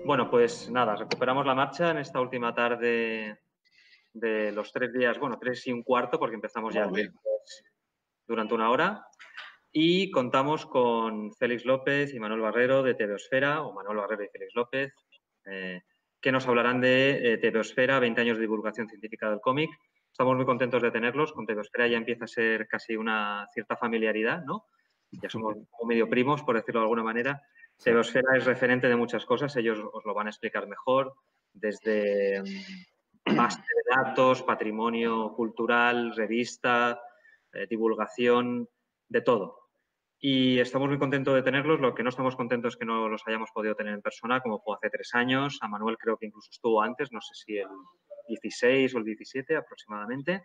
Bueno, pues nada, recuperamos la marcha en esta última tarde de los 3 días, bueno, 3 y un cuarto, porque empezamos ya durante una hora. Y contamos con Félix López y Manuel Barrero de TVOsfera, o Manuel Barrero y Félix López, que nos hablarán de TVOsfera, 20 años de divulgación científica del cómic. Estamos muy contentos de tenerlos. Con TVOsfera ya empieza a ser casi una cierta familiaridad, ¿no? Ya somos como medio primos, por decirlo de alguna manera. Sí. TVOsfera es referente de muchas cosas, ellos os lo van a explicar mejor, desde base de datos, patrimonio cultural, revista, divulgación, de todo. Y estamos muy contentos de tenerlos. Lo que no estamos contentos es que no los hayamos podido tener en persona, como fue hace 3 años. A Manuel creo que incluso estuvo antes, no sé si el 16 o el 17 aproximadamente.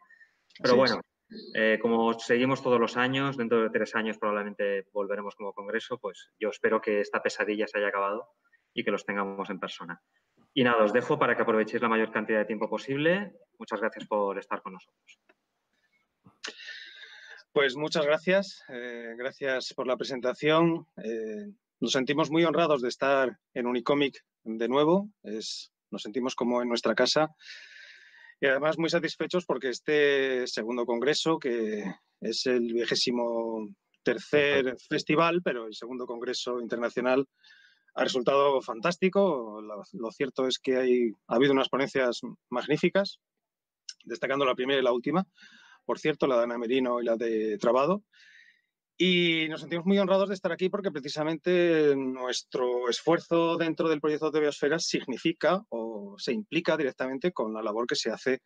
Pero bueno, como seguimos todos los años, dentro de 3 años probablemente volveremos como congreso, pues yo espero que esta pesadilla se haya acabado y que los tengamos en persona. Y nada, os dejo para que aprovechéis la mayor cantidad de tiempo posible. Muchas gracias por estar con nosotros. Pues muchas gracias. Gracias por la presentación. Nos sentimos muy honrados de estar en Unicomic de nuevo. Nos sentimos como en nuestra casa. Y además muy satisfechos porque este segundo congreso, que es el 23º festival, pero el segundo congreso internacional, ha resultado fantástico. Lo cierto es que ha habido unas ponencias magníficas, destacando la primera y la última. Por cierto, la de Ana Merino y la de Trabado. Y nos sentimos muy honrados de estar aquí porque precisamente nuestro esfuerzo dentro del proyecto de Biosfera significa o se implica directamente con la labor que se hace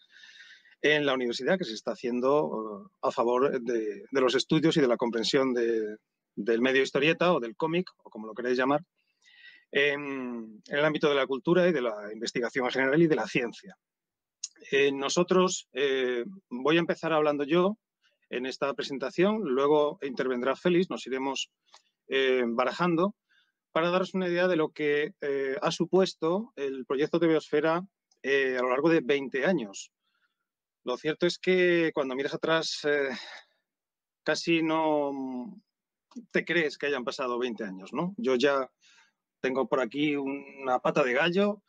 en la universidad, que se está haciendo a favor de los estudios y de la comprensión del medio historieta o del cómic, o como lo queréis llamar, en el ámbito de la cultura y de la investigación en general y de la ciencia. Nosotros, voy a empezar hablando yo en esta presentación, luego intervendrá Félix, nos iremos barajando para daros una idea de lo que ha supuesto el proyecto de Biosfera a lo largo de 20 años. Lo cierto es que cuando miras atrás casi no te crees que hayan pasado 20 años, ¿no? Yo ya tengo por aquí una pata de gallo,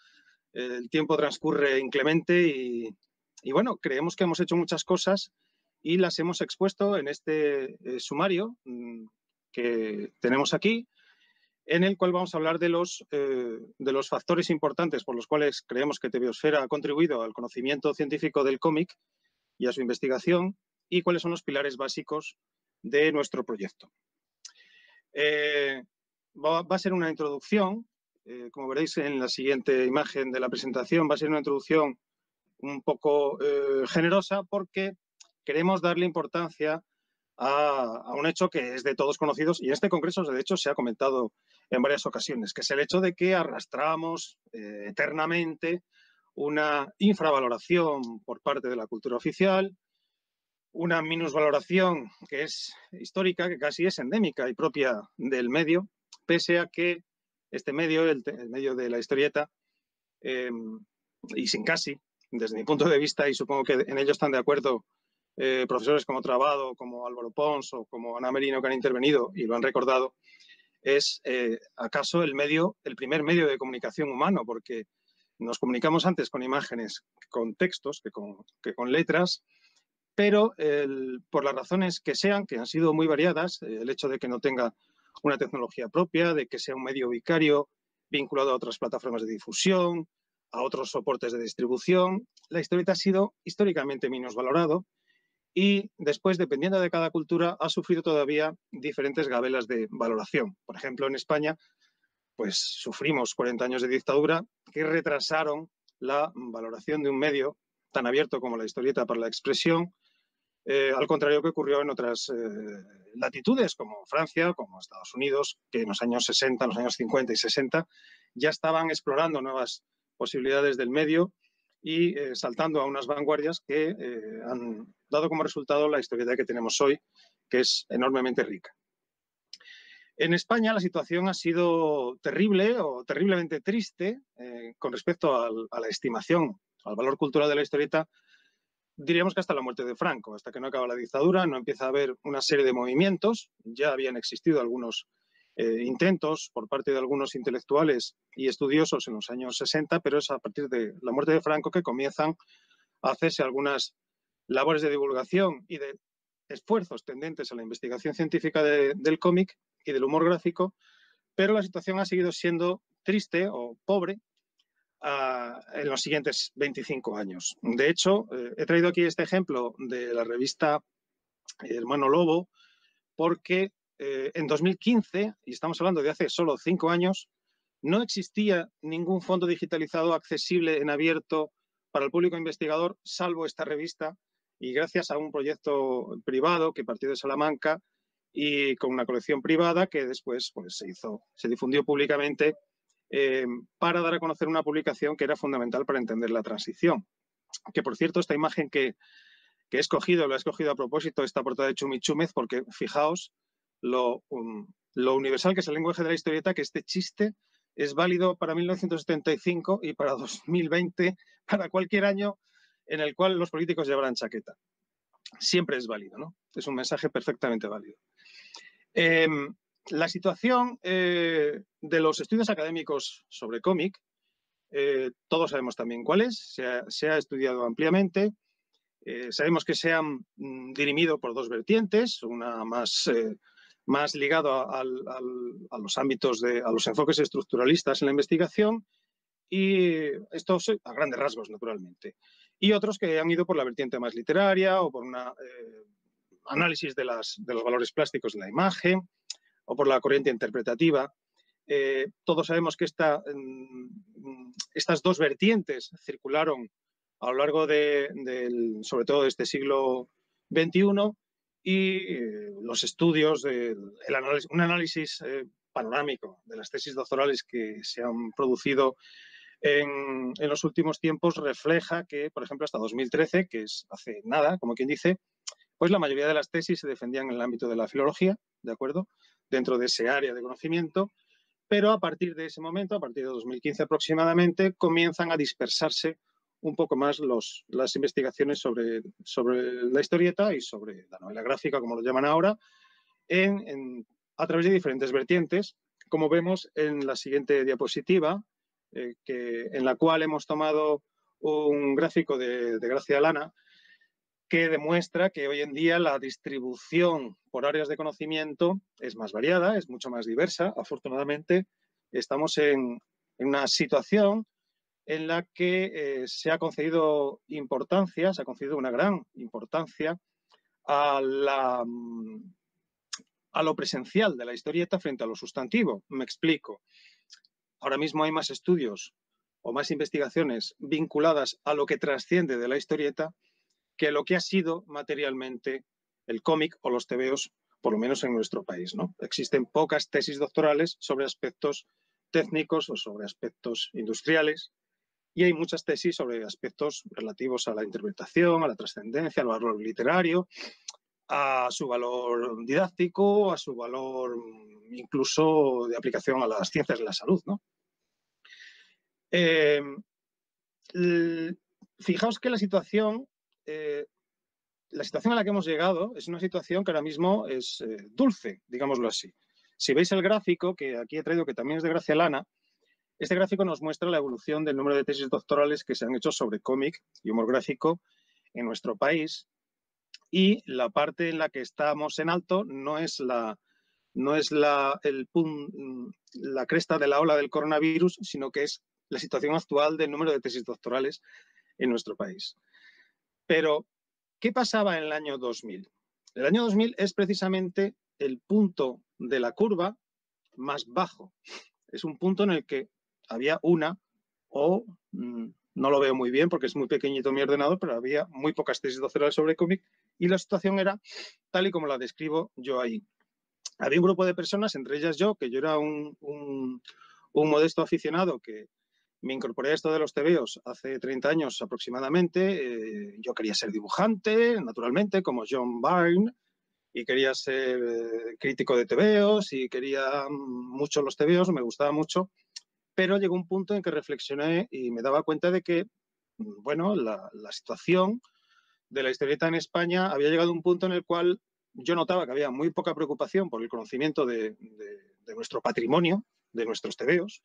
el tiempo transcurre inclemente y bueno, creemos que hemos hecho muchas cosas y las hemos expuesto en este sumario que tenemos aquí, en el cual vamos a hablar de los factores importantes por los cuales creemos que TVOsfera ha contribuido al conocimiento científico del cómic y a su investigación y cuáles son los pilares básicos de nuestro proyecto. Va a ser una introducción. Como veréis en la siguiente imagen de la presentación, va a ser una introducción un poco generosa porque queremos darle importancia a un hecho que es de todos conocidos y en este congreso, de hecho, se ha comentado en varias ocasiones, que es el hecho de que arrastramos eternamente una infravaloración por parte de la cultura oficial, una minusvaloración que es histórica, que casi es endémica y propia del medio, pese a que este medio, el medio de la historieta, y sin casi, desde mi punto de vista, y supongo que en ello están de acuerdo profesores como Trabado, como Álvaro Pons o como Ana Merino que han intervenido y lo han recordado, es acaso el primer medio de comunicación humano, porque nos comunicamos antes con imágenes, con textos, que con letras, pero por las razones que sean, que han sido muy variadas, el hecho de que no tenga una tecnología propia, de que sea un medio vicario vinculado a otras plataformas de difusión, a otros soportes de distribución, la historieta ha sido históricamente minusvalorado y después, dependiendo de cada cultura, ha sufrido todavía diferentes gabelas de valoración. Por ejemplo, en España, pues sufrimos 40 años de dictadura que retrasaron la valoración de un medio tan abierto como la historieta para la expresión, al contrario que ocurrió en otras latitudes, como Francia, como Estados Unidos, que en los años 60, en los años 50 y 60, ya estaban explorando nuevas posibilidades del medio y saltando a unas vanguardias que han dado como resultado la historieta que tenemos hoy, que es enormemente rica. En España la situación ha sido terrible o terriblemente triste con respecto a la estimación, al valor cultural de la historieta. Diríamos que hasta la muerte de Franco, hasta que no acaba la dictadura, no empieza a haber una serie de movimientos. Ya habían existido algunos intentos por parte de algunos intelectuales y estudiosos en los años 60, pero es a partir de la muerte de Franco que comienzan a hacerse algunas labores de divulgación y de esfuerzos tendentes a la investigación científica del cómic y del humor gráfico, pero la situación ha seguido siendo triste o pobre en los siguientes 25 años. De hecho, he traído aquí este ejemplo de la revista Hermano Lobo, porque en 2015, y estamos hablando de hace solo 5 años, no existía ningún fondo digitalizado accesible en abierto para el público investigador, salvo esta revista, y gracias a un proyecto privado que partió de Salamanca y con una colección privada que después pues, se difundió públicamente para dar a conocer una publicación que era fundamental para entender la transición. Que, por cierto, esta imagen que he escogido, lo he escogido a propósito, esta portada de Chumi Chúmez, porque fijaos lo universal que es el lenguaje de la historieta, que este chiste es válido para 1975 y para 2020, para cualquier año en el cual los políticos llevarán chaqueta. Siempre es válido, ¿no? Es un mensaje perfectamente válido. La situación de los estudios académicos sobre cómic, todos sabemos también cuál es, se ha estudiado ampliamente. Sabemos que se han dirimido por dos vertientes, una más ligada a los ámbitos, a los enfoques estructuralistas en la investigación, y estos a grandes rasgos, naturalmente. Y otros que han ido por la vertiente más literaria o por un análisis de los valores plásticos de la imagen o por la corriente interpretativa. Todos sabemos que estas dos vertientes circularon a lo largo sobre todo de este siglo XXI, y los estudios, un análisis panorámico de las tesis doctorales que se han producido en los últimos tiempos refleja que, por ejemplo, hasta 2013, que es hace nada, como quien dice, pues la mayoría de las tesis se defendían en el ámbito de la filología, ¿de acuerdo?, dentro de ese área de conocimiento, pero a partir de ese momento, a partir de 2015 aproximadamente, comienzan a dispersarse un poco más las investigaciones sobre la historieta y sobre la novela gráfica, como lo llaman ahora, a través de diferentes vertientes, como vemos en la siguiente diapositiva, en la cual hemos tomado un gráfico de Gracia Lana que demuestra que hoy en día la distribución por áreas de conocimiento es más variada, es mucho más diversa. Afortunadamente, estamos en una situación en la que se ha concedido una gran importancia a lo presencial de la historieta frente a lo sustantivo. Me explico. Ahora mismo hay más estudios o más investigaciones vinculadas a lo que trasciende de la historieta que lo que ha sido materialmente el cómic o los tebeos, por lo menos en nuestro país, ¿no? Existen pocas tesis doctorales sobre aspectos técnicos o sobre aspectos industriales, y hay muchas tesis sobre aspectos relativos a la interpretación, a la trascendencia, al valor literario, a su valor didáctico, a su valor incluso de aplicación a las ciencias de la salud, ¿no? Fijaos que la situación a la que hemos llegado es una situación que ahora mismo es dulce, digámoslo así. Si veis el gráfico, que aquí he traído, que también es de Gracia Lana, este gráfico nos muestra la evolución del número de tesis doctorales que se han hecho sobre cómic y humor gráfico en nuestro país, y la parte en la que estamos en alto no es la cresta de la ola del coronavirus, sino que es la situación actual del número de tesis doctorales en nuestro país. Pero, ¿qué pasaba en el año 2000? El año 2000 es precisamente el punto de la curva más bajo. Es un punto en el que había no lo veo muy bien porque es muy pequeñito mi ordenador, pero había muy pocas tesis doctorales sobre cómic, y la situación era tal y como la describo yo ahí. Había un grupo de personas, entre ellas yo, que yo era un modesto aficionado que me incorporé a esto de los tebeos hace 30 años aproximadamente. Yo quería ser dibujante, naturalmente, como John Byrne, y quería ser crítico de tebeos y quería mucho los tebeos, me gustaba mucho, pero llegó un punto en que reflexioné y me daba cuenta de que, bueno, la situación de la historieta en España había llegado a un punto en el cual yo notaba que había muy poca preocupación por el conocimiento de nuestro patrimonio, de nuestros tebeos,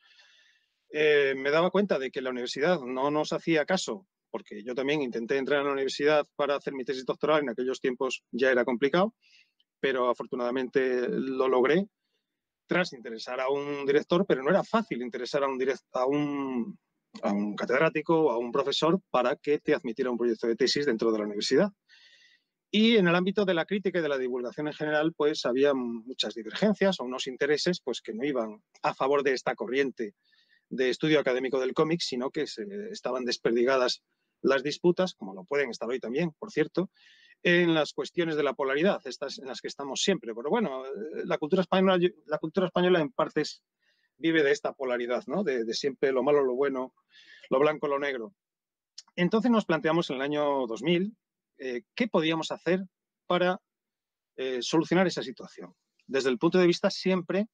me daba cuenta de que la universidad no nos hacía caso, porque yo también intenté entrar a la universidad para hacer mi tesis doctoral, en aquellos tiempos ya era complicado, pero afortunadamente lo logré tras interesar a un director, pero no era fácil interesar a un catedrático o a un profesor para que te admitiera un proyecto de tesis dentro de la universidad. Y en el ámbito de la crítica y de la divulgación en general, pues había muchas divergencias o unos intereses pues, que no iban a favor de esta corriente de estudio académico del cómic, sino que estaban desperdigadas las disputas, como lo pueden estar hoy también, por cierto, en las cuestiones de la polaridad, estas en las que estamos siempre. Pero bueno, la cultura española en partes vive de esta polaridad, ¿no? De siempre lo malo, lo bueno, lo blanco, lo negro. Entonces nos planteamos en el año 2000 qué podíamos hacer para solucionar esa situación. Desde un punto de vista siempre,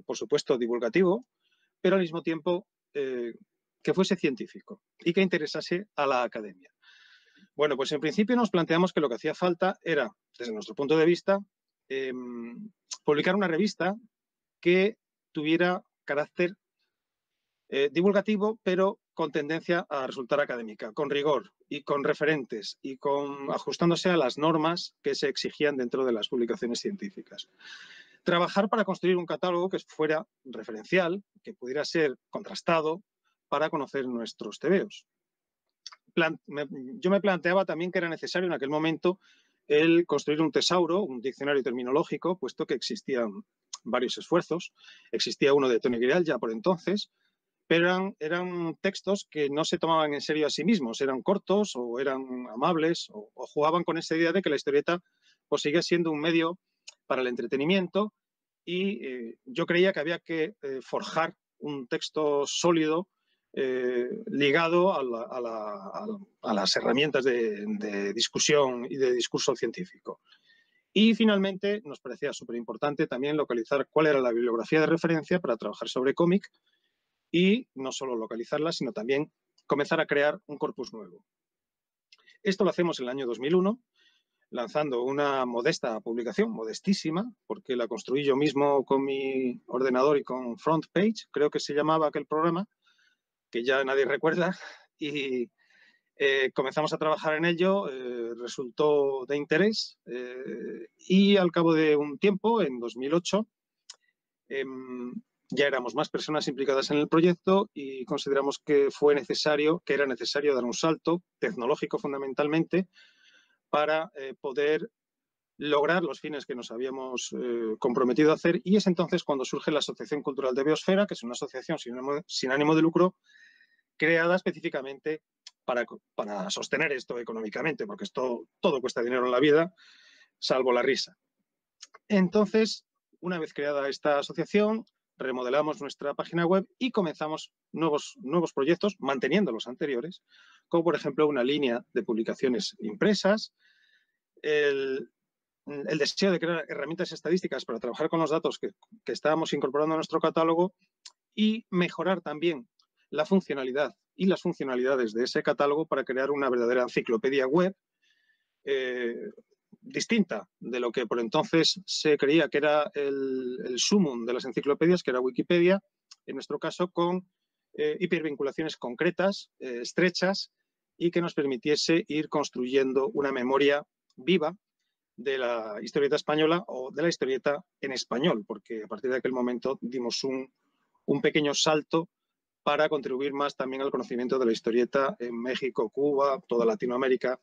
por supuesto, divulgativo, pero al mismo tiempo que fuese científico y que interesase a la academia. Bueno, pues en principio nos planteamos que lo que hacía falta era, desde nuestro punto de vista, publicar una revista que tuviera carácter divulgativo, pero con tendencia a resultar académica, con rigor y con referentes y ajustándose a las normas que se exigían dentro de las publicaciones científicas. Trabajar para construir un catálogo que fuera referencial, que pudiera ser contrastado para conocer nuestros tebeos. Yo me planteaba también que era necesario en aquel momento el construir un tesauro, un diccionario terminológico, puesto que existían varios esfuerzos. Existía uno de Toni Grial ya por entonces, pero eran textos que no se tomaban en serio a sí mismos, eran cortos o eran amables o jugaban con esa idea de que la historieta pues, sigue siendo un medio para el entretenimiento y yo creía que había que forjar un texto sólido ligado a las herramientas de discusión y de discurso científico. Y finalmente nos parecía súper importante también localizar cuál era la bibliografía de referencia para trabajar sobre cómic y no solo localizarla, sino también comenzar a crear un corpus nuevo. Esto lo hacemos en el año 2001, lanzando una modesta publicación, modestísima, porque la construí yo mismo con mi ordenador y con FrontPage, creo que se llamaba aquel programa, que ya nadie recuerda, y comenzamos a trabajar en ello, resultó de interés y al cabo de un tiempo, en 2008, ya éramos más personas implicadas en el proyecto y consideramos que era necesario dar un salto tecnológico fundamentalmente para poder lograr los fines que nos habíamos comprometido a hacer, y es entonces cuando surge la Asociación Cultural de Biosfera, que es una asociación sin ánimo de lucro creada específicamente para sostener esto económicamente, porque todo cuesta dinero en la vida, salvo la risa. Entonces, una vez creada esta asociación, remodelamos nuestra página web y comenzamos nuevos proyectos, manteniendo los anteriores, como por ejemplo una línea de publicaciones impresas, el deseo de crear herramientas estadísticas para trabajar con los datos que estábamos incorporando a nuestro catálogo y mejorar también la funcionalidad y las funcionalidades de ese catálogo para crear una verdadera enciclopedia web distinta de lo que por entonces se creía que era el sumum de las enciclopedias, que era Wikipedia, en nuestro caso con hipervinculaciones concretas, estrechas, y que nos permitiese ir construyendo una memoria viva de la historieta española o de la historieta en español, porque a partir de aquel momento dimos un pequeño salto para contribuir más también al conocimiento de la historieta en México, Cuba, toda Latinoamérica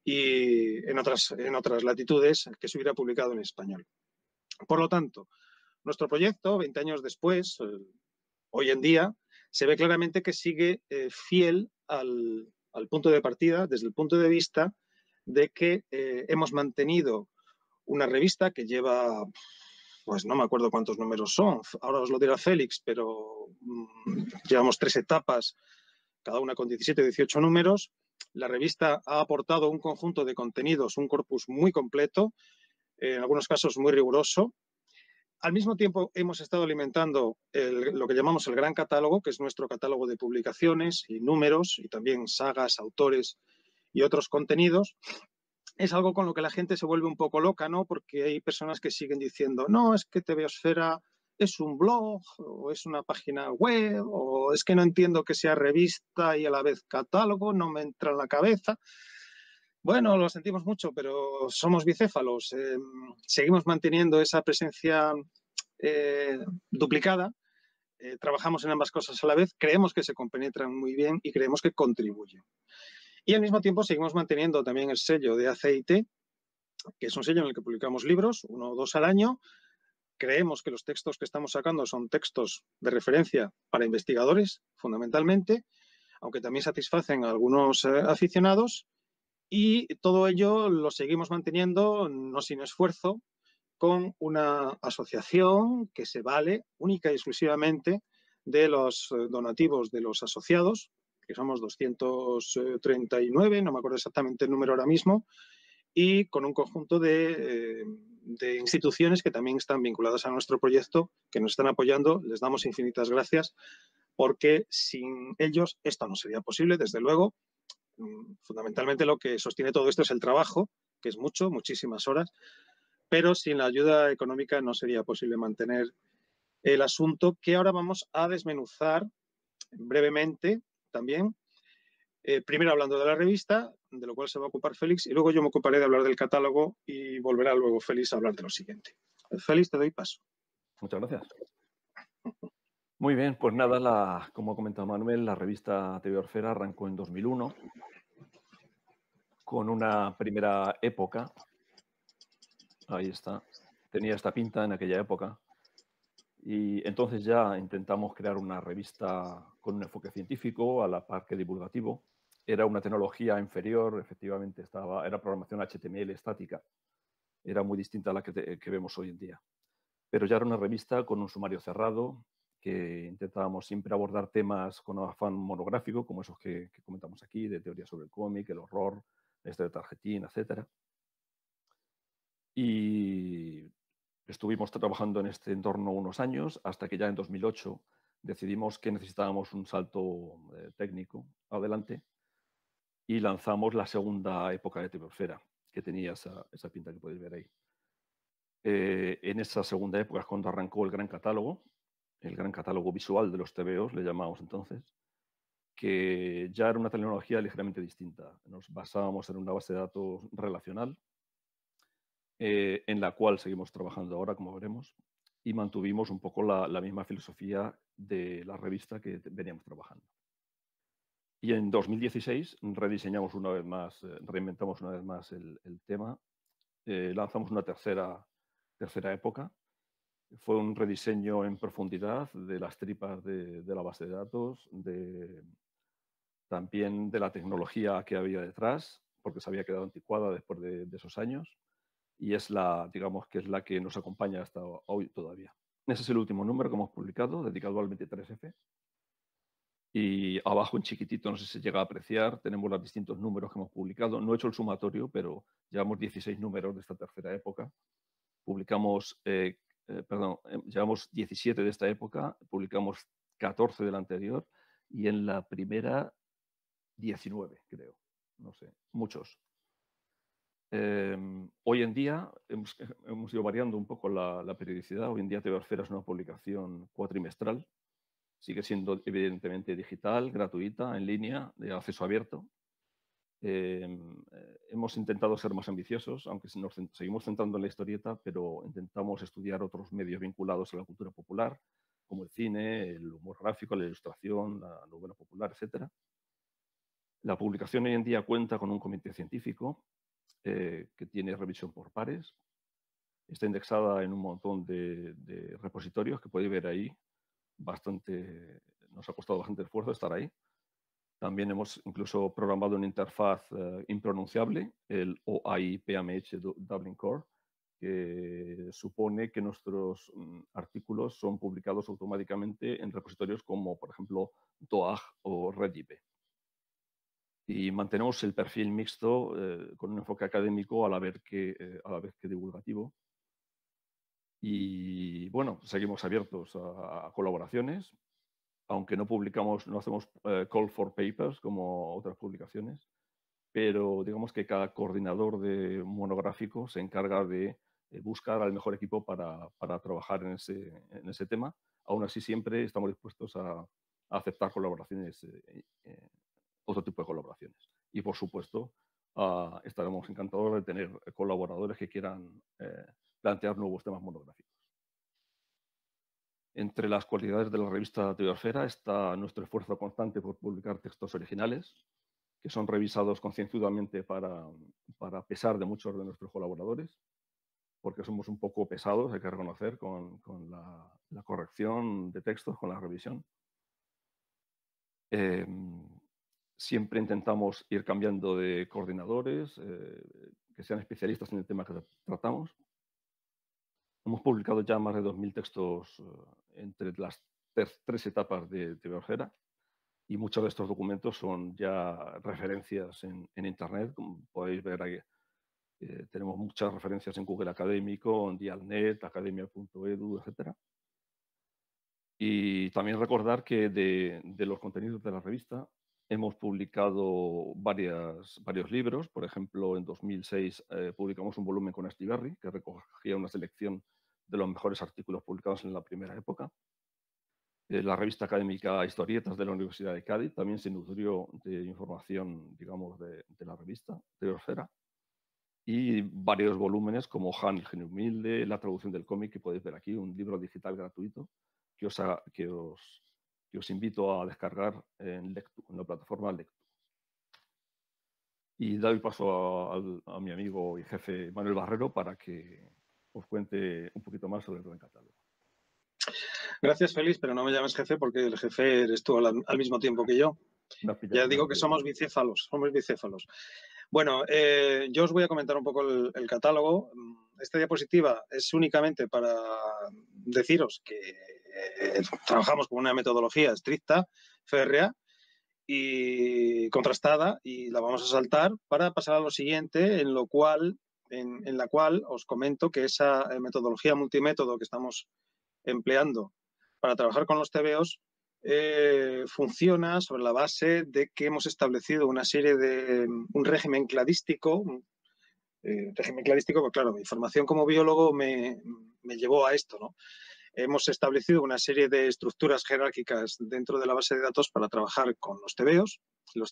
y en otras latitudes que se hubiera publicado en español. Por lo tanto, nuestro proyecto, 20 años después, hoy en día, se ve claramente que sigue fiel al punto de partida, desde el punto de vista de que hemos mantenido una revista que lleva, pues no me acuerdo cuántos números son, ahora os lo dirá Félix, pero llevamos 3 etapas, cada una con 17 o 18 números. La revista ha aportado un conjunto de contenidos, un corpus muy completo, en algunos casos muy riguroso. Al mismo tiempo hemos estado alimentando lo que llamamos el gran catálogo, que es nuestro catálogo de publicaciones y números, y también sagas, autores y otros contenidos. es algo con lo que la gente se vuelve un poco loca, ¿no? Porque hay personas que siguen diciendo, no, es que TVOsfera es un blog o es una página web o es que no entiendo que sea revista y a la vez catálogo, no me entra en la cabeza. Bueno, lo sentimos mucho, pero somos bicéfalos. Seguimos manteniendo esa presencia duplicada. Trabajamos en ambas cosas a la vez, creemos que se compenetran muy bien y creemos que contribuyen. Y al mismo tiempo seguimos manteniendo también el sello de ACIT, que es un sello en el que publicamos libros, 1 o 2 al año. Creemos que los textos que estamos sacando son textos de referencia para investigadores, fundamentalmente, aunque también satisfacen a algunos aficionados. Y todo ello lo seguimos manteniendo, no sin esfuerzo, con una asociación que se vale única y exclusivamente de los donativos de los asociados, que somos 239, no me acuerdo exactamente el número ahora mismo, y con un conjunto de instituciones que también están vinculadas a nuestro proyecto, que nos están apoyando. Les damos infinitas gracias, porque sin ellos esto no sería posible, desde luego. Fundamentalmente lo que sostiene todo esto es el trabajo, que es mucho, muchísimas horas, pero sin la ayuda económica no sería posible mantener el asunto, que ahora vamos a desmenuzar brevemente también. Primero hablando de la revista, de lo cual se va a ocupar Félix, y luego yo me ocuparé de hablar del catálogo y volverá luego Félix a hablar de lo siguiente. Félix, te doy paso. Muchas gracias. Muy bien, pues nada, como ha comentado Manuel, la revista TVOsfera arrancó en 2001 con una primera época. Ahí está. Tenía esta pinta en aquella época. Y entonces ya intentamos crear una revista con un enfoque científico a la par que divulgativo. Era una tecnología inferior, efectivamente, era programación HTML estática. Era muy distinta a la que vemos hoy en día. Pero ya era una revista con un sumario cerrado, que intentábamos siempre abordar temas con afán monográfico, como esos que comentamos aquí, de teoría sobre el cómic, el horror, la historia de Targetín, etc. Y estuvimos trabajando en este entorno unos años, hasta que ya en 2008 decidimos que necesitábamos un salto técnico adelante y lanzamos la segunda época de TVOsfera, que tenía esa pinta que podéis ver ahí. En esa segunda época es cuando arrancó el gran catálogo visual de los TVOs, le llamábamos entonces, que ya era una tecnología ligeramente distinta. Nos basábamos en una base de datos relacional, en la cual seguimos trabajando ahora, como veremos, y mantuvimos un poco la misma filosofía de la revista que veníamos trabajando. Y en 2016 rediseñamos una vez más, reinventamos una vez más el tema, lanzamos una tercera época. Fue un rediseño en profundidad de las tripas de la base de datos, también de la tecnología que había detrás, porque se había quedado anticuada después de esos años, y digamos que es la que nos acompaña hasta hoy todavía. Ese es el último número que hemos publicado, dedicado al 23F. Y abajo en chiquitito, no sé si se llega a apreciar, tenemos los distintos números que hemos publicado. No he hecho el sumatorio, pero llevamos 16 números de esta tercera época. Llevamos 17 de esta época, publicamos 14 de la anterior y en la primera 19, creo. No sé, muchos. Hoy en día hemos ido variando un poco la periodicidad. Hoy en día TVOsfera es una publicación cuatrimestral. Sigue siendo evidentemente digital, gratuita, en línea, de acceso abierto. Hemos intentado ser más ambiciosos, aunque nos seguimos centrando en la historieta, pero intentamos estudiar otros medios vinculados a la cultura popular, como el cine, el humor gráfico, la ilustración, la novela popular, etc. La publicación hoy en día cuenta con un comité científico que tiene revisión por pares. Está indexada en un montón de repositorios que podéis ver ahí. Nos ha costado bastante esfuerzo estar ahí. También hemos incluso programado una interfaz impronunciable, el OAI-PMH Dublin Core, que supone que nuestros artículos son publicados automáticamente en repositorios como, por ejemplo, DOAG o RedIP. Y mantenemos el perfil mixto con un enfoque académico a la vez que divulgativo. Y bueno, seguimos abiertos a colaboraciones, aunque no hacemos call for papers como otras publicaciones, pero digamos que cada coordinador de monográfico se encarga de buscar al mejor equipo para trabajar en ese tema. Aún así, siempre estamos dispuestos a aceptar colaboraciones, otro tipo de colaboraciones. Y, por supuesto, estaremos encantados de tener colaboradores que quieran plantear nuevos temas monográficos. Entre las cualidades de la revista Tebeosfera está nuestro esfuerzo constante por publicar textos originales, que son revisados concienzudamente para pesar de muchos de nuestros colaboradores, porque somos un poco pesados, hay que reconocer, con la corrección de textos, con la revisión. Siempre intentamos ir cambiando de coordinadores, que sean especialistas en el tema que tratamos. Hemos publicado ya más de 2000 textos entre las tres etapas de Tebeosfera, y muchos de estos documentos son ya referencias en Internet. Como podéis ver aquí, tenemos muchas referencias en Google Académico, en Dialnet, academia.edu, etc. Y también recordar que de los contenidos de la revista hemos publicado varios libros. Por ejemplo, en 2006 publicamos un volumen con Astigarri, que recogía una selección de los mejores artículos publicados en la primera época. La revista académica Historietas de la Universidad de Cádiz también se nutrió de información, digamos, de la revista Tebeosfera. Y varios volúmenes como Han, el genio humilde, la traducción del cómic, que podéis ver aquí, un libro digital gratuito que os invito a descargar en la plataforma Lectu. Y doy paso a mi amigo y jefe Manuel Barrero para que os cuente un poquito más sobre el Gran Catálogo. Gracias, Félix, pero no me llames jefe porque el jefe eres tú al mismo tiempo que yo. Ya digo que somos bicéfalos, Bueno, yo os voy a comentar un poco el catálogo. Esta diapositiva es únicamente para deciros que trabajamos con una metodología estricta, férrea y contrastada, y la vamos a saltar para pasar a lo siguiente, en la cual os comento que esa metodología multimétodo que estamos empleando para trabajar con los tebeos funciona sobre la base de que hemos establecido una serie de un régimen cladístico. Régimen cladístico, pues claro, mi formación como biólogo me llevó a esto, ¿no? Hemos establecido una serie de estructuras jerárquicas dentro de la base de datos para trabajar con los tebeos.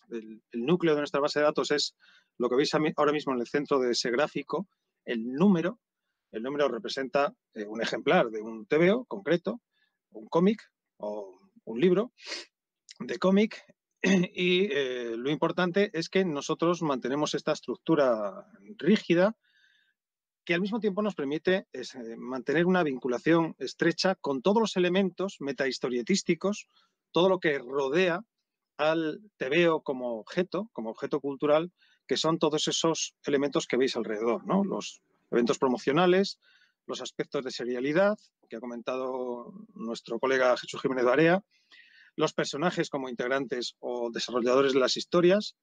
El núcleo de nuestra base de datos es lo que veis ahora mismo en el centro de ese gráfico, el número. El número representa un ejemplar de un tebeo concreto, un cómic o un libro de cómic, y lo importante es que nosotros mantenemos esta estructura rígida que al mismo tiempo nos permite mantener una vinculación estrecha con todos los elementos metahistorietísticos, todo lo que rodea al tebeo como objeto cultural, que son todos esos elementos que veis alrededor, ¿no? Los eventos promocionales, los aspectos de serialidad, que ha comentado nuestro colega Jesús Jiménez Barea, los personajes como integrantes o desarrolladores de las historias,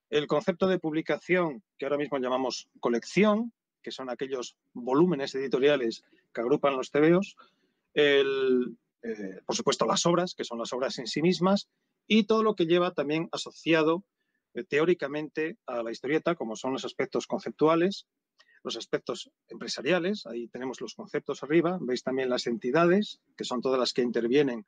el concepto de publicación, que ahora mismo llamamos colección, que son aquellos volúmenes editoriales que agrupan los tebeos, por supuesto las obras, que son las obras en sí mismas, y todo lo que lleva también asociado teóricamente a la historieta, como son los aspectos conceptuales, los aspectos empresariales, ahí tenemos los conceptos arriba, veis también las entidades, que son todas las que intervienen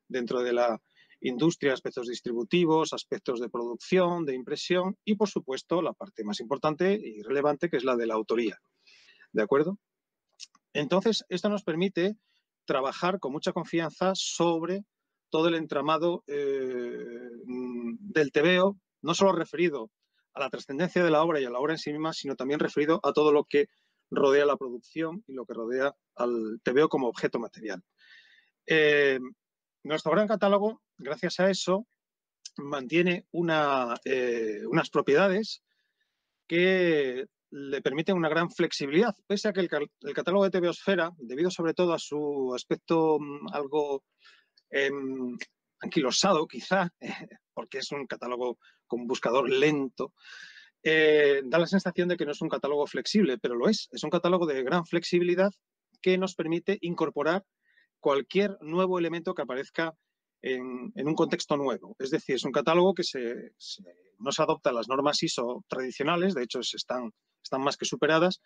dentro de la industria, aspectos distributivos, aspectos de producción, de impresión y, por supuesto, la parte más importante y relevante, que es la de la autoría. ¿De acuerdo? Entonces, esto nos permite trabajar con mucha confianza sobre todo el entramado del tebeo, no solo referido a la trascendencia de la obra y a la obra en sí misma, sino también referido a todo lo que rodea la producción y lo que rodea al tebeo como objeto material. Nuestro gran catálogo, gracias a eso, mantiene unas propiedades que le permiten una gran flexibilidad, pese a que el catálogo de Tebeosfera, debido sobre todo a su aspecto algo anquilosado quizá, porque es un catálogo con un buscador lento, da la sensación de que no es un catálogo flexible, pero lo es. Es un catálogo de gran flexibilidad que nos permite incorporar cualquier nuevo elemento que aparezca en un contexto nuevo. Es decir, es un catálogo que no se adopta a las normas ISO tradicionales, de hecho están más que superadas,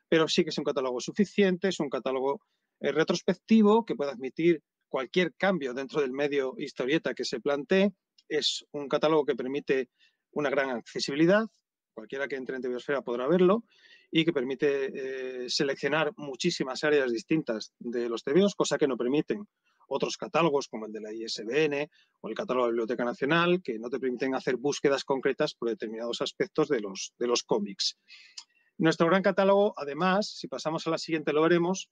pero sí que es un catálogo suficiente, es un catálogo retrospectivo que puede admitir cualquier cambio dentro del medio historieta que se plantee. Es un catálogo que permite una gran accesibilidad, cualquiera que entre en TVOsfera podrá verlo, y que permite seleccionar muchísimas áreas distintas de los TVOs, cosa que no permiten otros catálogos como el de la ISBN o el catálogo de la Biblioteca Nacional, que no te permiten hacer búsquedas concretas por determinados aspectos de los cómics. Nuestro gran catálogo, además, si pasamos a la siguiente lo veremos,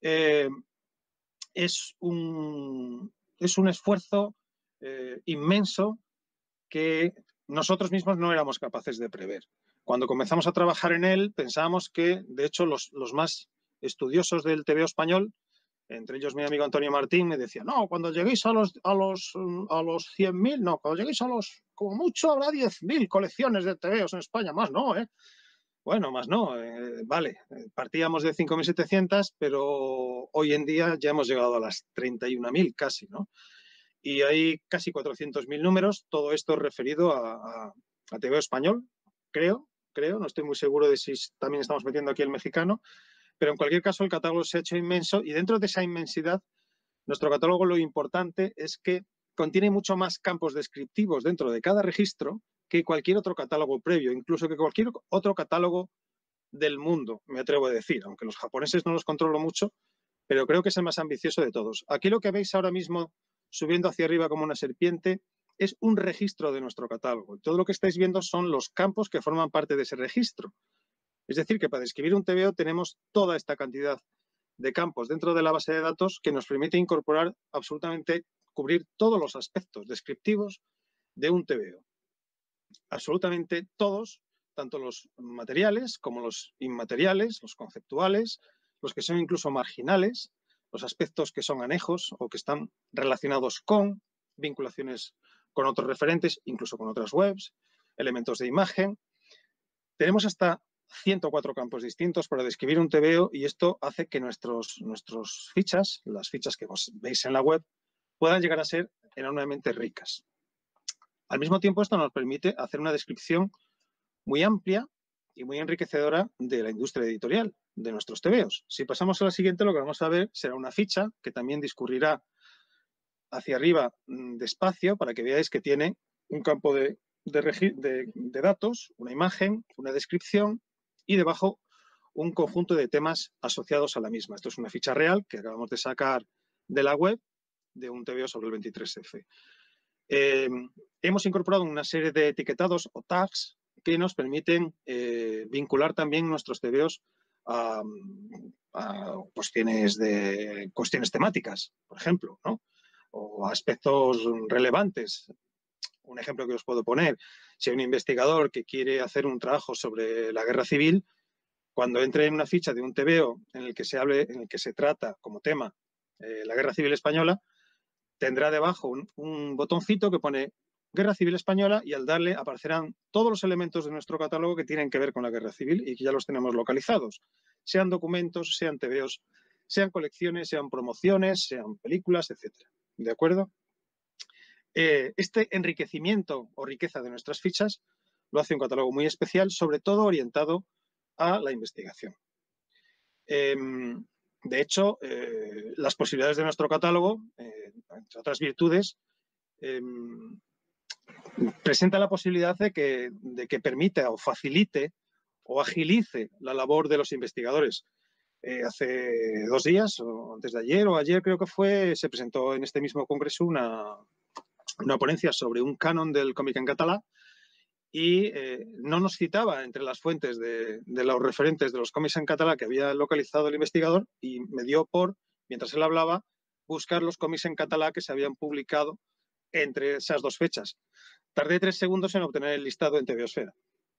es un esfuerzo inmenso que nosotros mismos no éramos capaces de prever. Cuando comenzamos a trabajar en él, pensábamos que, de hecho, los más estudiosos del TVO español, entre ellos mi amigo Antonio Martín, me decía, no, cuando lleguéis a los 100.000, no, cuando lleguéis a los, como mucho, habrá 10.000 colecciones de TVOs en España, más no, ¿eh? Bueno, más no, vale, partíamos de 5.700, pero hoy en día ya hemos llegado a las 31.000 casi, ¿no? Y hay casi 400.000 números, todo esto referido a TVO español, creo, no estoy muy seguro de si también estamos metiendo aquí el mexicano, pero en cualquier caso el catálogo se ha hecho inmenso y dentro de esa inmensidad, nuestro catálogo lo importante es que contiene mucho más campos descriptivos dentro de cada registro que cualquier otro catálogo previo, incluso que cualquier otro catálogo del mundo, me atrevo a decir, aunque los japoneses no los controlo mucho, pero creo que es el más ambicioso de todos. Aquí lo que veis ahora mismo subiendo hacia arriba como una serpiente es un registro de nuestro catálogo. Todo lo que estáis viendo son los campos que forman parte de ese registro. Es decir, que para describir un TVO tenemos toda esta cantidad de campos dentro de la base de datos que nos permite incorporar absolutamente, cubrir todos los aspectos descriptivos de un TVO. Absolutamente todos, tanto los materiales como los inmateriales, los conceptuales, los que son incluso marginales, los aspectos que son anejos o que están relacionados con vinculaciones con otros referentes, incluso con otras webs, elementos de imagen. Tenemos hasta 104 campos distintos para describir un TVO y esto hace que nuestros fichas, las fichas que vos veis en la web, puedan llegar a ser enormemente ricas. Al mismo tiempo, esto nos permite hacer una descripción muy amplia y muy enriquecedora de la industria editorial, de nuestros TVOs. Si pasamos a la siguiente, lo que vamos a ver será una ficha que también discurrirá hacia arriba despacio para que veáis que tiene un campo de datos, una imagen, una descripción y debajo un conjunto de temas asociados a la misma. Esto es una ficha real que acabamos de sacar de la web de un TVO sobre el 23F. Hemos incorporado una serie de etiquetados o tags que nos permiten vincular también nuestros TVOs a cuestiones temáticas, por ejemplo, ¿no? O aspectos relevantes. Un ejemplo que os puedo poner, si hay un investigador que quiere hacer un trabajo sobre la guerra civil, cuando entre en una ficha de un TVO en el que se trata como tema la guerra civil española, tendrá debajo un botoncito que pone Guerra Civil Española y al darle aparecerán todos los elementos de nuestro catálogo que tienen que ver con la guerra civil y que ya los tenemos localizados. Sean documentos, sean TVOs, sean colecciones, sean promociones, sean películas, etc. ¿De acuerdo? Este enriquecimiento o riqueza de nuestras fichas lo hace un catálogo muy especial, sobre todo orientado a la investigación. De hecho, las posibilidades de nuestro catálogo, entre otras virtudes, presenta la posibilidad de que permita o facilite o agilice la labor de los investigadores. Hace 2 días, o antes de ayer, o ayer creo que fue, se presentó en este mismo congreso una ponencia sobre un canon del cómic en catalán y no nos citaba entre las fuentes de los referentes de los cómics en catalán que había localizado el investigador y me dio por, mientras él hablaba, buscar los cómics en catalán que se habían publicado entre esas 2 fechas. Tardé 3 segundos en obtener el listado en TVOsfera.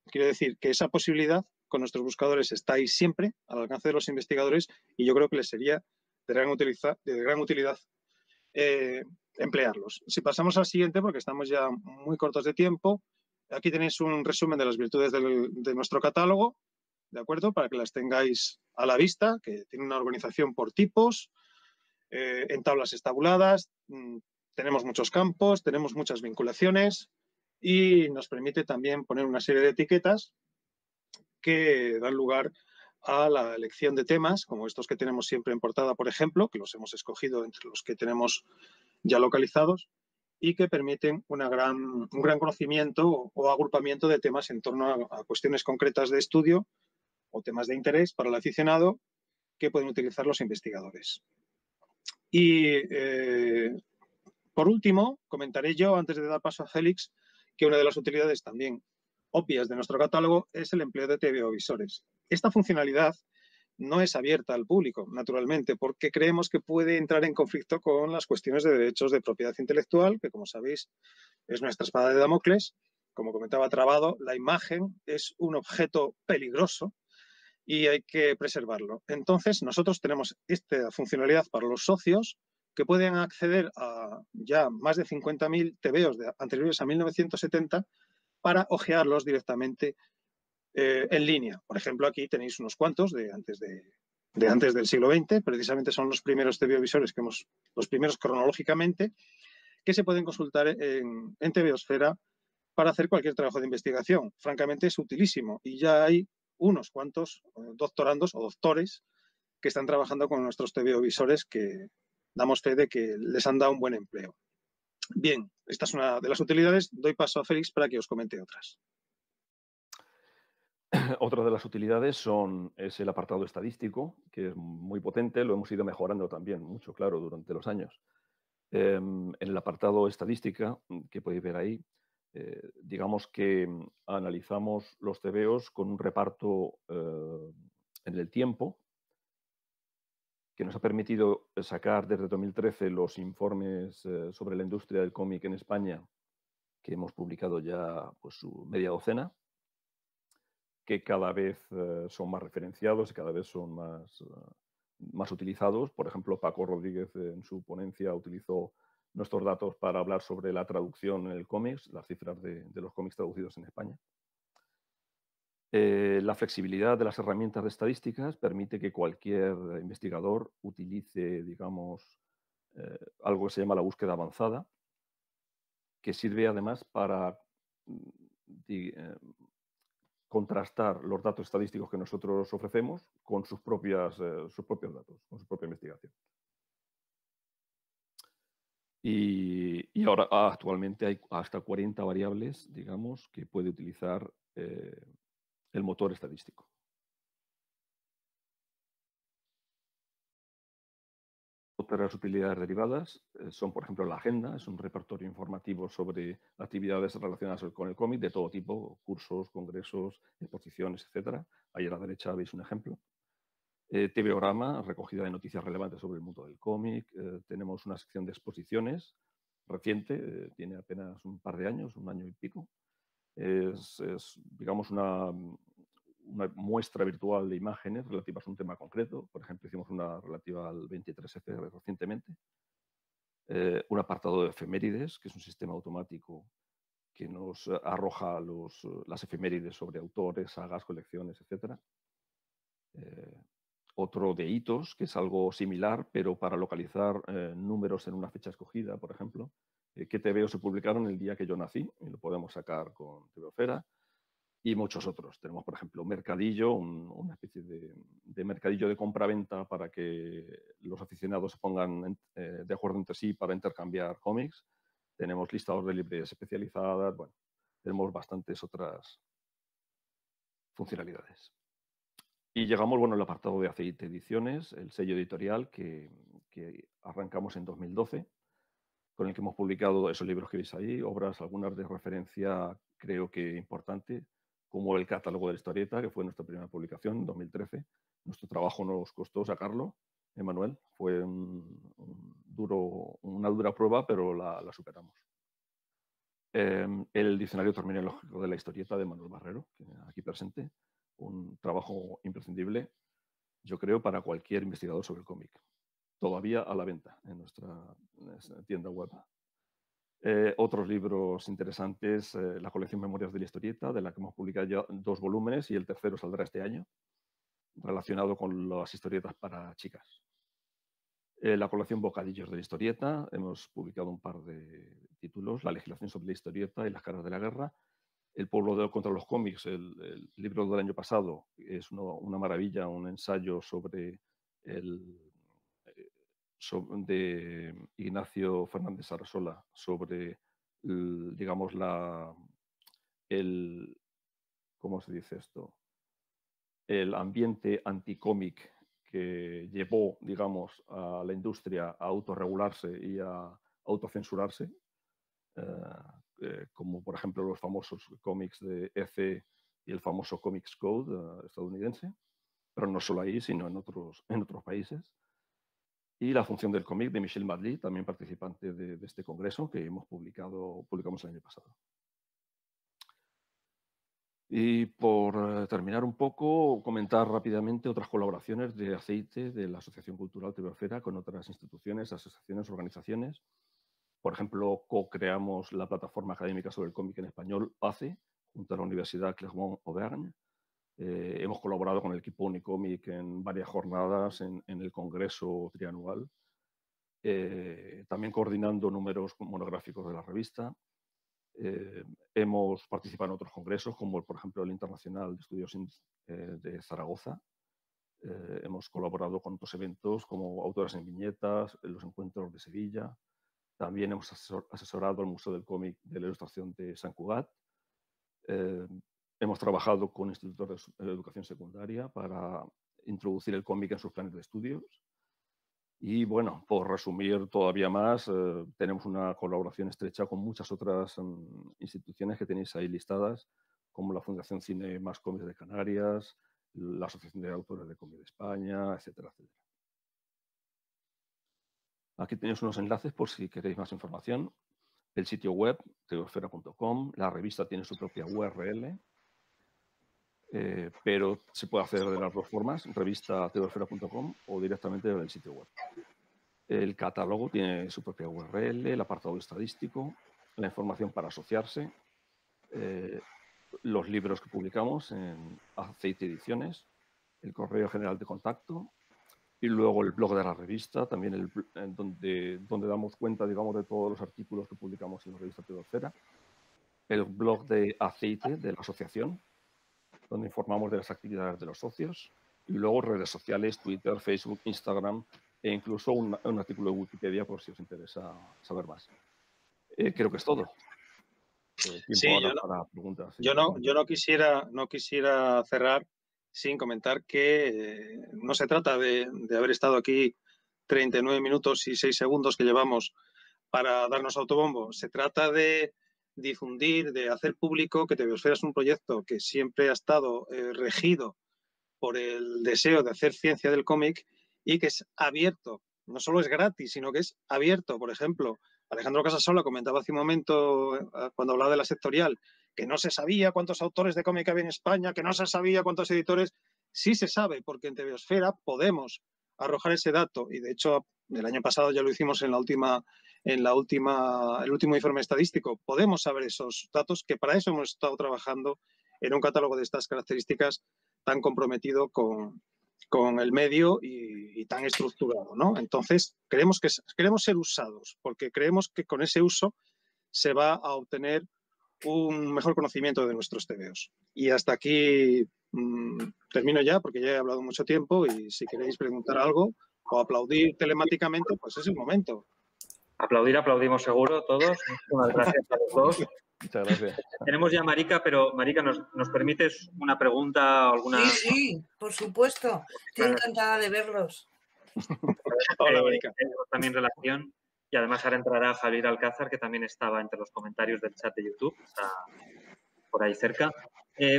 Quiero decir que esa posibilidad con nuestros buscadores está ahí siempre al alcance de los investigadores y yo creo que les sería de gran utilidad emplearlos. Si pasamos al siguiente, porque estamos ya muy cortos de tiempo, aquí tenéis un resumen de las virtudes de nuestro catálogo, ¿de acuerdo? Para que las tengáis a la vista, que tiene una organización por tipos, en tablas estabuladas, tenemos muchos campos, tenemos muchas vinculaciones y nos permite también poner una serie de etiquetas que dan lugar a la elección de temas, como estos que tenemos siempre en portada, por ejemplo, que los hemos escogido entre los que tenemos ya localizados y que permiten un gran conocimiento o agrupamiento de temas en torno a cuestiones concretas de estudio o temas de interés para el aficionado que pueden utilizar los investigadores. Y por último, comentaré yo, antes de dar paso a Félix, que una de las utilidades también obvias de nuestro catálogo es el empleo de TVO-visores. Esta funcionalidad no es abierta al público, naturalmente, porque creemos que puede entrar en conflicto con las cuestiones de derechos de propiedad intelectual, que, como sabéis, es nuestra espada de Damocles. Como comentaba Trabado, la imagen es un objeto peligroso y hay que preservarlo. Entonces, nosotros tenemos esta funcionalidad para los socios que pueden acceder a ya más de 50.000 TVOs anteriores a 1970 para hojearlos directamente en línea. Por ejemplo, aquí tenéis unos cuantos de antes del siglo XX, precisamente son los primeros TVO-visores los primeros cronológicamente, que se pueden consultar en TVOsfera para hacer cualquier trabajo de investigación. Francamente es utilísimo y ya hay unos cuantos doctorandos o doctores que están trabajando con nuestros TVO-visores que damos fe de que les han dado un buen empleo. Bien, esta es una de las utilidades. Doy paso a Félix para que os comente otras. Otra de las utilidades es el apartado estadístico, que es muy potente, lo hemos ido mejorando también mucho, claro, durante los años. En el apartado estadística, que podéis ver ahí, digamos que analizamos los TVOs con un reparto en el tiempo, que nos ha permitido sacar desde 2013 los informes sobre la industria del cómic en España, que hemos publicado ya pues, su media docena, que cada vez son más referenciados y cada vez son más utilizados. Por ejemplo, Paco Rodríguez en su ponencia utilizó nuestros datos para hablar sobre la traducción en el cómics, las cifras de los cómics traducidos en España. La flexibilidad de las herramientas de estadísticas permite que cualquier investigador utilice, digamos, algo que se llama la búsqueda avanzada, que sirve además para contrastar los datos estadísticos que nosotros ofrecemos con sus propios datos, con su propia investigación. Y ahora actualmente hay hasta 40 variables, digamos, que puede utilizar el motor estadístico. Otras utilidades derivadas son, por ejemplo, la agenda. Es un repertorio informativo sobre actividades relacionadas con el cómic de todo tipo, cursos, congresos, exposiciones, etc. Ahí a la derecha veis un ejemplo. TVograma, recogida de noticias relevantes sobre el mundo del cómic. Tenemos una sección de exposiciones reciente, tiene apenas un par de años, un año y pico. Es digamos, una muestra virtual de imágenes relativas a un tema concreto. Por ejemplo, hicimos una relativa al 23F recientemente. Un apartado de efemérides, que es un sistema automático que nos arroja las efemérides sobre autores, sagas, colecciones, etc. Otro de hitos, que es algo similar, pero para localizar números en una fecha escogida, por ejemplo. ¿Qué TVO se publicaron el día que yo nací? Y lo podemos sacar con TVOsfera. Y muchos otros. Tenemos, por ejemplo, Mercadillo, una especie de mercadillo de compra-venta para que los aficionados se pongan de acuerdo entre sí para intercambiar cómics. Tenemos listados de librerías especializadas. Bueno, tenemos bastantes otras funcionalidades. Y llegamos, bueno, al apartado de Aceite Ediciones, el sello editorial que arrancamos en 2012, con el que hemos publicado esos libros que veis ahí, obras, algunas de referencia, creo que importante, como el catálogo de la historieta, que fue nuestra primera publicación en 2013. Nuestro trabajo nos costó sacarlo, Emanuel. Fue una dura prueba, pero la superamos. El diccionario terminológico de la historieta de Manuel Barrero, que aquí presente. Un trabajo imprescindible, yo creo, para cualquier investigador sobre el cómic. Todavía a la venta en nuestra tienda web. Otros libros interesantes, la colección Memorias de la Historieta, de la que hemos publicado ya 2 volúmenes y el tercero saldrá este año, relacionado con las historietas para chicas. La colección Bocadillos de la Historieta, hemos publicado un par de títulos, La legislación sobre la historieta y Las caras de la guerra. El pueblo contra los cómics, el libro del año pasado, es una maravilla, un ensayo sobre de Ignacio Fernández Sarasola sobre, digamos, ¿cómo se dice esto? El ambiente anticómic que llevó, digamos, a la industria a autorregularse y a autocensurarse, como por ejemplo los famosos cómics de EC y el famoso Comics Code estadounidense, pero no solo ahí, sino en otros países. Y la función del cómic de Michel Madly, también participante de este congreso que publicamos el año pasado. Y por terminar un poco, comentar rápidamente otras colaboraciones de Aceite de la Asociación Cultural TVOfera con otras instituciones, asociaciones, organizaciones. Por ejemplo, co-creamos la plataforma académica sobre el cómic en español, ACE, junto a la Universidad Clermont-Auvergne. Hemos colaborado con el equipo Unicomic en varias jornadas en el Congreso Trianual, también coordinando números monográficos de la revista. Hemos participado en otros congresos, como por ejemplo el Internacional de Estudios de Zaragoza. Hemos colaborado con otros eventos como Autoras en Viñetas, en los Encuentros de Sevilla. También hemos asesorado al Museo del Cómic de la Ilustración de Sant Cugat. Hemos trabajado con institutos de educación secundaria para introducir el cómic en sus planes de estudios. Y bueno, por resumir todavía más, tenemos una colaboración estrecha con muchas otras instituciones que tenéis ahí listadas, como la Fundación Cine Más Cómics de Canarias, la Asociación de Autores de Cómic de España, etcétera, etcétera. Aquí tenéis unos enlaces por si queréis más información. El sitio web, tvosfera.com, la revista tiene su propia URL, pero se puede hacer de las dos formas, revista tvosfera.com o directamente desde el sitio web. El catálogo tiene su propia URL, el apartado estadístico, la información para asociarse, los libros que publicamos en Aceite Ediciones, el correo general de contacto y luego el blog de la revista, también donde damos cuenta, digamos, de todos los artículos que publicamos en la revista TVOfera, el blog de Aceite, de la asociación, donde informamos de las actividades de los socios, y luego redes sociales, Twitter, Facebook, Instagram, e incluso un artículo de Wikipedia por si os interesa saber más. Creo que es todo. Sí, yo no quisiera cerrar sin comentar que no se trata de haber estado aquí 39 minutos y 6 segundos que llevamos para darnos autobombo. Se trata de difundir, de hacer público que TVOsfera es un proyecto que siempre ha estado regido por el deseo de hacer ciencia del cómic y que es abierto. No solo es gratis, sino que es abierto. Por ejemplo, Alejandro Casasola comentaba hace un momento, cuando hablaba de la sectorial, que no se sabía cuántos autores de cómic había en España, que no se sabía cuántos editores. Sí se sabe, porque en TVOsfera podemos arrojar ese dato. Y de hecho, el año pasado ya lo hicimos en el último informe estadístico. Podemos saber esos datos, que para eso hemos estado trabajando en un catálogo de estas características tan comprometido con el medio y tan estructurado, ¿no? Entonces, queremos ser usados, porque creemos que con ese uso se va a obtener un mejor conocimiento de nuestros TVOs. Y hasta aquí termino ya, porque ya he hablado mucho tiempo y si queréis preguntar algo o aplaudir telemáticamente, pues es el momento. Aplaudir, aplaudimos seguro todos. Muchas gracias a los dos. Muchas gracias. Tenemos ya a Marica, pero Marica, ¿nos permites una pregunta? Sí, por supuesto. Estoy encantada de verlos. Hola, Marica. Tenemos también relación y además ahora entrará Javier Alcázar, que también estaba entre los comentarios del chat de YouTube, está por ahí cerca.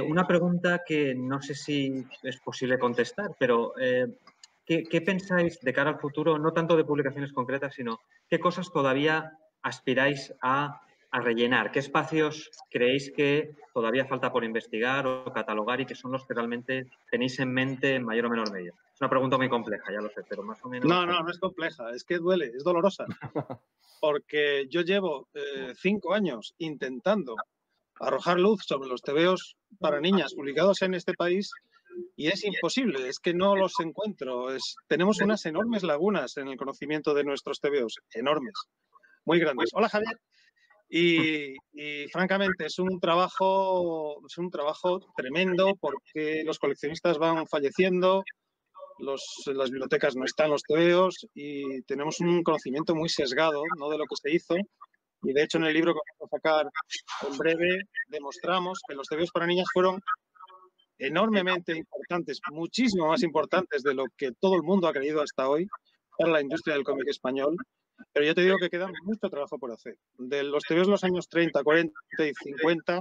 Una pregunta que no sé si es posible contestar, pero ¿qué pensáis de cara al futuro, no tanto de publicaciones concretas, sino qué cosas todavía aspiráis a rellenar? ¿Qué espacios creéis que todavía falta por investigar o catalogar y que son los que realmente tenéis en mente en mayor o menor medida? Es una pregunta muy compleja, ya lo sé, pero más o menos... No es compleja, es que duele, es dolorosa. Porque yo llevo 5 años intentando arrojar luz sobre los TVOs para niñas publicados en este país y es imposible, es que no los encuentro. Tenemos unas enormes lagunas en el conocimiento de nuestros TVOs, enormes, muy grandes. Hola, Javier. Y francamente es un trabajo tremendo porque los coleccionistas van falleciendo, las bibliotecas no están los TVOs y tenemos un conocimiento muy sesgado, ¿no?, de lo que se hizo. Y de hecho en el libro que vamos a sacar en breve demostramos que los TVOs para niñas fueron enormemente importantes, muchísimo más importantes de lo que todo el mundo ha creído hasta hoy para la industria del cómic español. Pero yo te digo que queda mucho trabajo por hacer. De los TVOs de los años 30, 40 y 50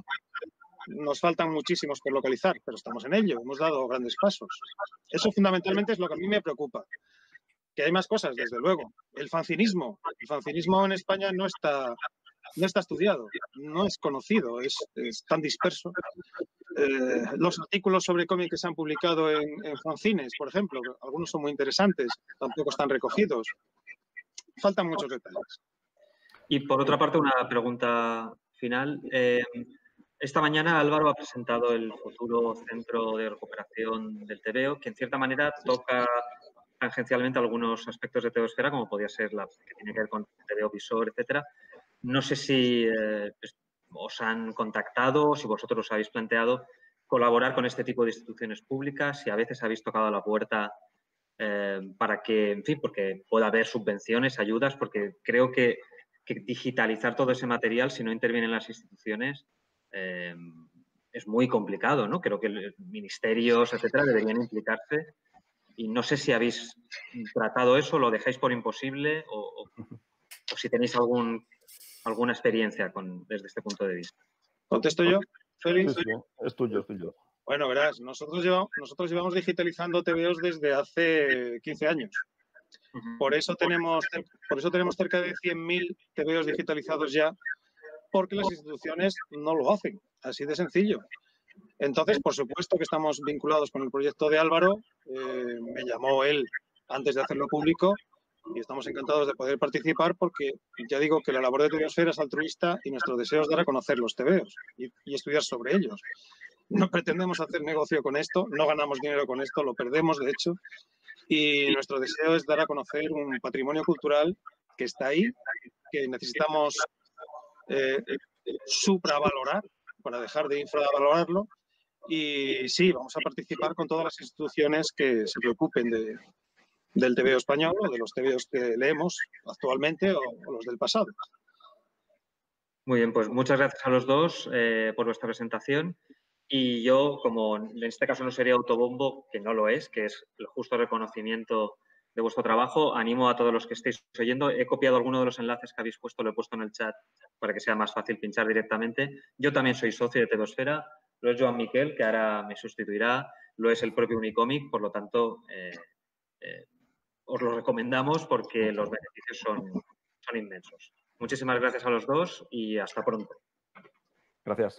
nos faltan muchísimos por localizar, pero estamos en ello, hemos dado grandes pasos. Eso fundamentalmente es lo que a mí me preocupa. Que hay más cosas, desde luego. El fanzinismo en España no está estudiado, no es conocido, es tan disperso. Los artículos sobre cómic que se han publicado en fanzines, por ejemplo, algunos son muy interesantes, tampoco están recogidos. Faltan muchos detalles. Y por otra parte, una pregunta final. Esta mañana Álvaro ha presentado el futuro Centro de Recuperación del TVO, que en cierta manera toca tangencialmente algunos aspectos de TVOsfera, como podía ser la que tiene que ver con TVO visor, etcétera. No sé si os han contactado, si vosotros os habéis planteado colaborar con este tipo de instituciones públicas, si a veces habéis tocado a la puerta para que, en fin, porque pueda haber subvenciones, ayudas, porque creo que digitalizar todo ese material, si no intervienen las instituciones, es muy complicado, ¿no? Creo que ministerios, etcétera, deberían implicarse y no sé si habéis tratado eso, lo dejáis por imposible o si tenéis alguna experiencia desde este punto de vista. ¿Contesto yo, Félix? Sí, es tuyo. Bueno, verás, nosotros llevamos digitalizando TVOs desde hace 15 años. Por eso tenemos cerca de 100.000 TVOs digitalizados ya, porque las instituciones no lo hacen, así de sencillo. Entonces, por supuesto que estamos vinculados con el proyecto de Álvaro. Me llamó él antes de hacerlo público y estamos encantados de poder participar porque ya digo que la labor de TVOsfera es altruista y nuestro deseo es dar a conocer los TVOs y estudiar sobre ellos. No pretendemos hacer negocio con esto, no ganamos dinero con esto, lo perdemos de hecho, y nuestro deseo es dar a conocer un patrimonio cultural que está ahí, que necesitamos supravalorar para dejar de infravalorarlo. Y sí, vamos a participar con todas las instituciones que se preocupen del TVO español o de los TVOs que leemos actualmente o los del pasado. Muy bien, pues muchas gracias a los dos por vuestra presentación. Y yo, como en este caso no sería autobombo, que no lo es, que es el justo reconocimiento de vuestro trabajo, animo a todos los que estéis oyendo. He copiado alguno de los enlaces que habéis puesto, lo he puesto en el chat para que sea más fácil pinchar directamente. Yo también soy socio de TVOsfera, lo es Joan Miquel, que ahora me sustituirá, lo es el propio Unicomic, por lo tanto, os lo recomendamos porque los beneficios son inmensos. Muchísimas gracias a los dos y hasta pronto. Gracias.